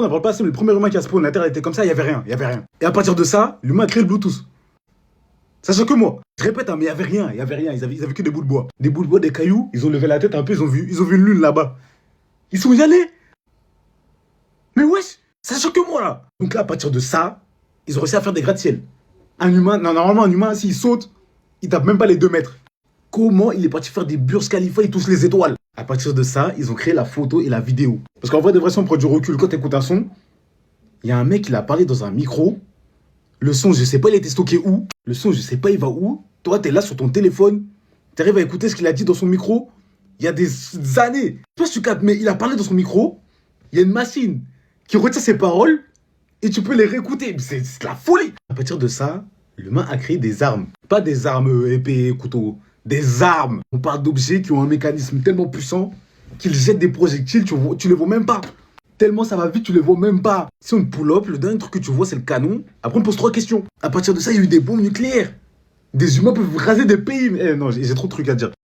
on n'en parle pas assez, mais le premier humain qui a spawn, la Terre était comme ça, il n'y avait rien, il n'y avait rien. Et à partir de ça, l'humain a créé le Bluetooth. Sachant que moi, je répète, hein, mais il n'y avait rien, il n'y avait rien. Ils avaient que des bouts de bois. Des bouts de bois, des cailloux. Ils ont levé la tête un peu, ils ont vu une lune là-bas. Ils sont y allés. Mais wesh, sachant que moi là. Donc là, à partir de ça, ils ont réussi à faire des gratte-ciel. Un humain, non, normalement, un humain, s'il saute, il tape même pas les 2 mètres. Comment il est parti faire des Burj Khalifa, il touche les étoiles? À partir de ça, ils ont créé la photo et la vidéo. Parce qu'en vrai, de vrai, si on prend du recul, quand t'écoutes un son, il y a un mec, il a parlé dans un micro. Le son, je sais pas, il a été stocké où. Le son, je sais pas, il va où. Toi, t'es là sur ton téléphone. T'arrives à écouter ce qu'il a dit dans son micro. Il y a des années. Je sais pas si tu captes, mais il a parlé dans son micro. Il y a une machine qui retient ses paroles et tu peux les réécouter. C'est de la folie. À partir de ça, l'humain a créé des armes. Pas des armes épées, couteaux. Des armes. On parle d'objets qui ont un mécanisme tellement puissant qu'ils jettent des projectiles, tu les vois même pas. Tellement ça va vite, tu les vois même pas. Si on te pull up, le dernier truc que tu vois, c'est le canon. Après, on pose 3 questions. À partir de ça, il y a eu des bombes nucléaires. Des humains peuvent raser des pays. Eh non, j'ai trop de trucs à dire.